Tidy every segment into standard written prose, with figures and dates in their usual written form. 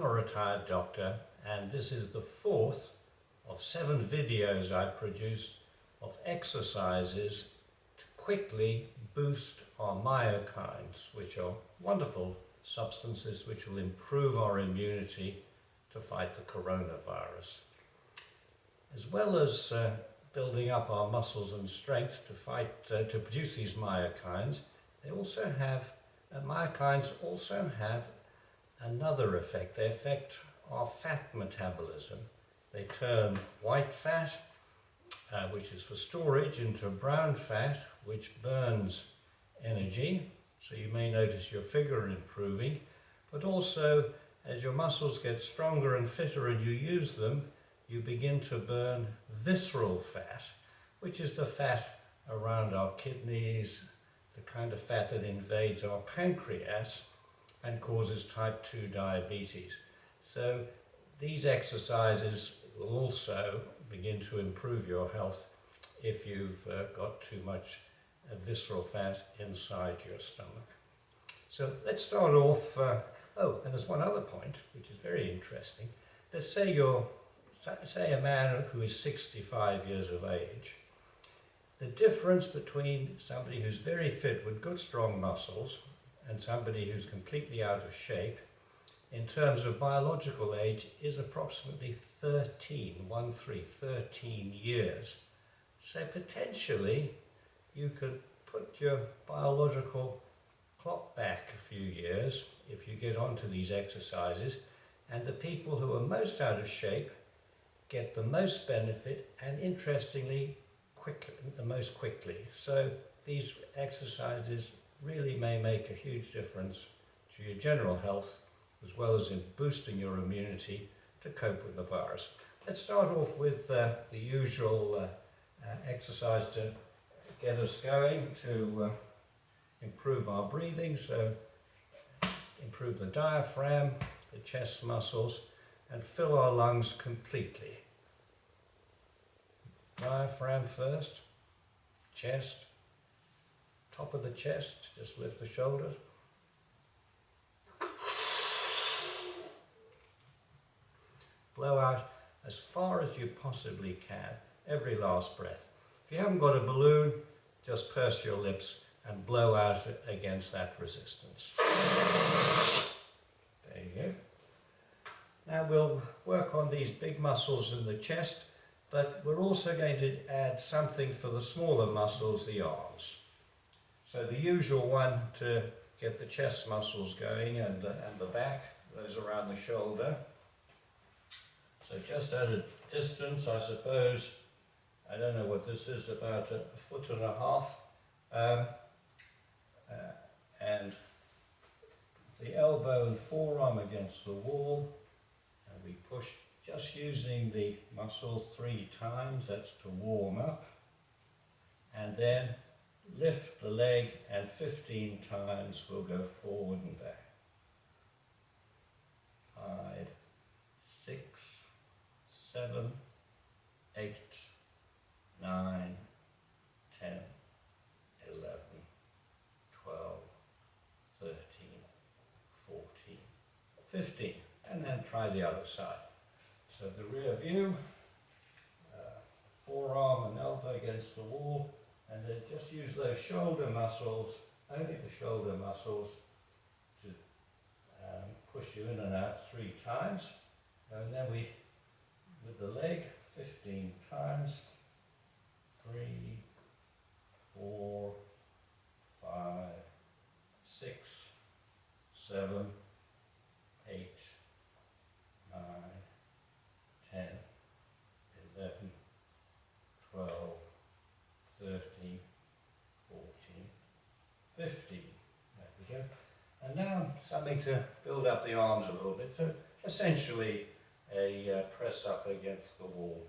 I'm a retired doctor, and this is the fourth of 7 videos I produced of exercises to quickly boost our myokines, which are wonderful substances which will improve our immunity to fight the coronavirus. As well as building up our muscles and strength to produce these myokines, myokines also have another effect. They affect our fat metabolism. They turn white fat, which is for storage, into brown fat, which burns energy. So you may notice your figure improving, but also as your muscles get stronger and fitter and you use them, you begin to burn visceral fat, which is the fat around our kidneys, the kind of fat that invades our pancreas and causes type 2 diabetes. So these exercises will also begin to improve your health if you've got too much visceral fat inside your stomach. So let's start off, and there's one other point which is very interesting. Let's say say a man who is 65 years of age. The difference between somebody who's very fit with good strong muscles and somebody who's completely out of shape in terms of biological age is approximately 13 years. So potentially you could put your biological clock back a few years if you get onto these exercises, and the people who are most out of shape get the most benefit, and interestingly the most quickly. So these exercises really may make a huge difference to your general health as well as in boosting your immunity to cope with the virus. Let's start off with the usual exercise to get us going to improve our breathing, so improve the diaphragm, the chest muscles, and fill our lungs completely. Diaphragm first, chest, top of the chest, just lift the shoulders. Blow out as far as you possibly can, every last breath. If you haven't got a balloon, just purse your lips and blow out against that resistance. There you go. Now we'll work on these big muscles in the chest, but we're also going to add something for the smaller muscles, the arms. So the usual one to get the chest muscles going and the back, those around the shoulder. So just at a distance, I suppose, I don't know what this is, about 1.5 feet. And the elbow and forearm against the wall, and we push just using the muscle 3 times, that's to warm up, and then lift the leg, and 15 times we'll go forward and back. 5, 6, 7, 8, 9, 10, 11, 12, 13, 14, 15, and then try the other side. So the rear view, forearm and elbow against the wall, and then just use those shoulder muscles, only the shoulder muscles, to push you in and out 3 times. And then with the leg, 15 times, 3, 4, 5, 6, 7, 8, 9, 10, 11, 12, 13, 14, 15. There we go. And now something to build up the arms a little bit. So essentially a press up against the wall.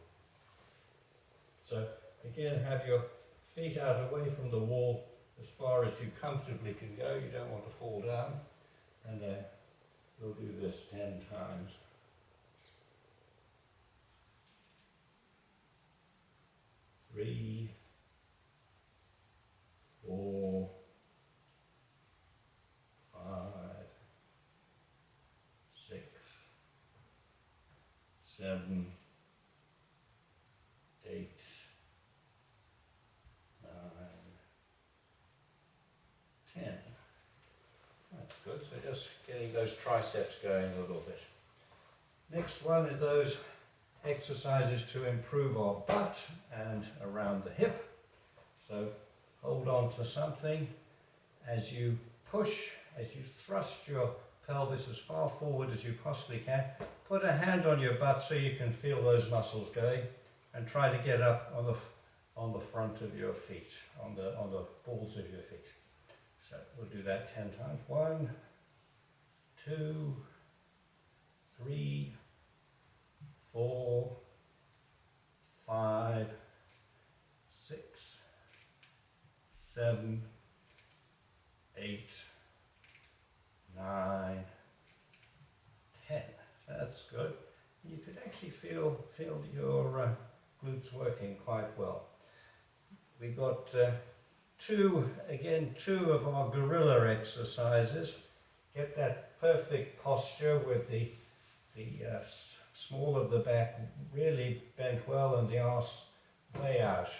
So again, have your feet out away from the wall as far as you comfortably can go. You don't want to fall down. And we'll do this 10 times. 3, 4, 5, 6, 7, 8, 9, 10. That's good. So just getting those triceps going a little bit. Next one is those exercises to improve our butt and around the hip. So hold on to something as you push, as you thrust your pelvis as far forward as you possibly can. Put a hand on your butt so you can feel those muscles going, and try to get up on the front of your feet, on the balls of your feet. So we'll do that 10 times. 1, 2, 3, 4, 5, 6, 7, 8, 9, 10. That's good. You could actually feel your glutes working quite well. We got two of our gorilla exercises. Get that perfect posture with the small of the back really bent well and the arse way out.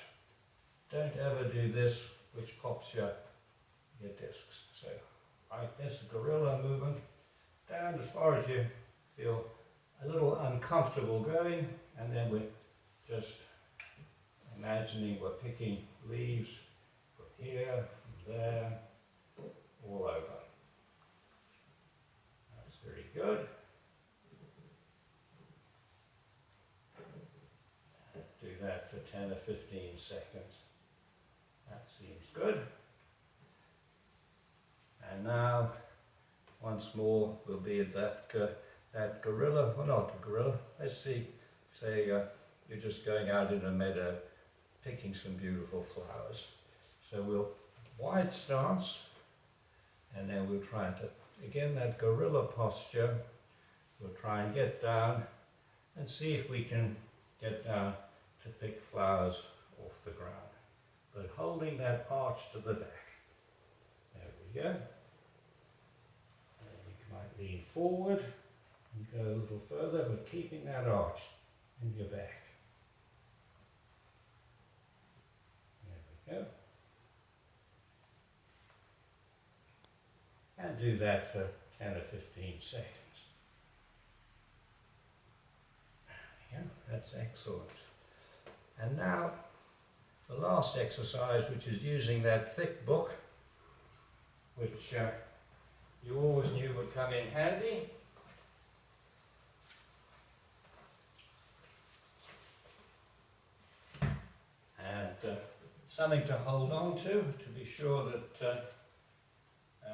Don't ever do this, which pops your discs. So like this, gorilla movement, down as far as you feel a little uncomfortable going, and then we're just imagining we're picking leaves from here, from there, all over. That's very good. Do that for 10 or 15 seconds. That seems good. And now, once more, we'll be at that gorilla, well not a gorilla, let's see, say you're just going out in a meadow, picking some beautiful flowers. So we'll wide stance, and then we'll try to, again that gorilla posture, we'll try and get down and see if we can get down to pick flowers off the ground. But holding that arch to the back. There we go. And you might lean forward and go a little further, but keeping that arch in your back. There we go. And do that for 10 or 15 seconds. Yeah, that's excellent. And now, the last exercise, which is using that thick book, which you always knew would come in handy. And something to hold on to be sure that,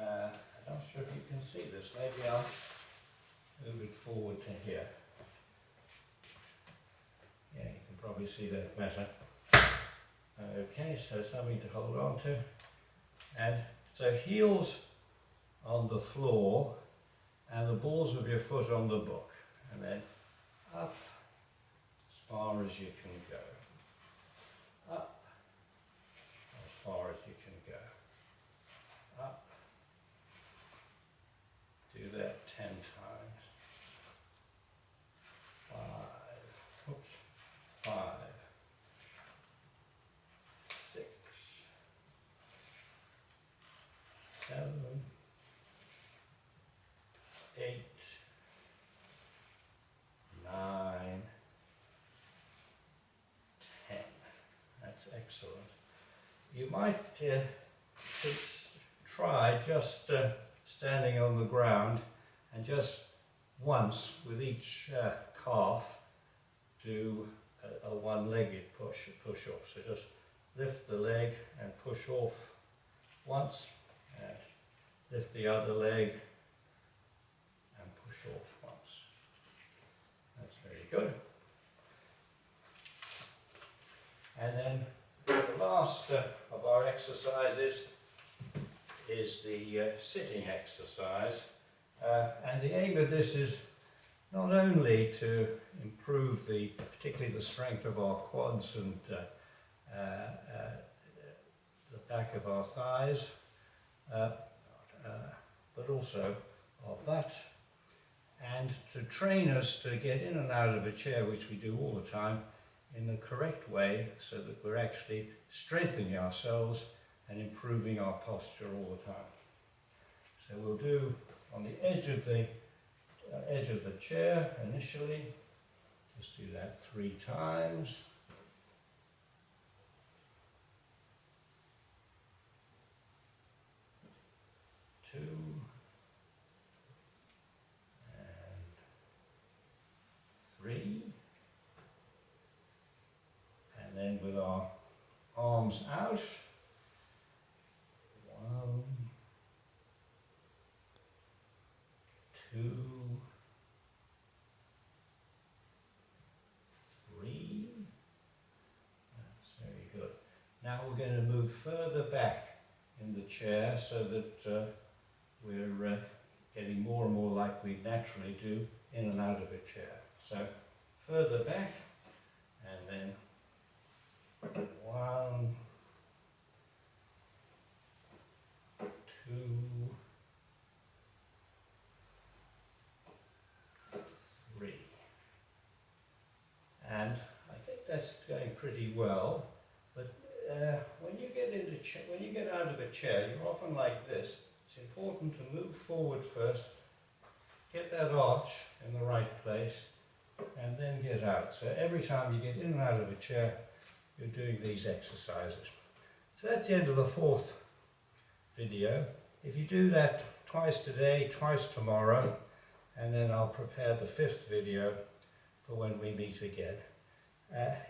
I'm not sure if you can see this, maybe I'll move it forward to here. Yeah, you can probably see that better. Okay, so something to hold on to. And so heels on the floor and the balls of your foot on the book. And then up as far as you can go. Up as far as you can go. Up. Do that 10 times. 5. Oops. 5. 6. 7. 8. 9. 10. That's excellent. You might try just standing on the ground and just once with each calf do a one-legged push off. So just lift the leg and push off once, and lift the other leg and push off once. That's very good. And then the last of our exercises is the sitting exercise. And the aim of this is not only to improve particularly the strength of our quads and the back of our thighs, but also our butt, and to train us to get in and out of a chair, which we do all the time, in the correct way, so that we're actually strengthening ourselves and improving our posture all the time. So we'll do on the edge of the chair initially. Just do that 3 times. 2 and 3, and then with our arms out, 1, 2, 3. That's very good. Now we're going to move further back in the chair so that we're getting more and more like we naturally do in and out of a chair. So further back, and then 1, 2, 3. And I think that's going pretty well. But when you get out of a chair, you're often like this. It's important to move forward first, get that arch in the right place, and then get out. So every time you get in and out of a chair, you're doing these exercises. So that's the end of the 4th video. If you do that twice today, twice tomorrow, and then I'll prepare the 5th video for when we meet again.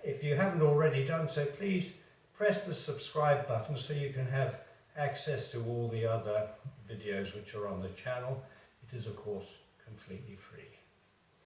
If you haven't already done so, please press the subscribe button so you can have access to all the other videos which are on the channel. It is, of course, completely free.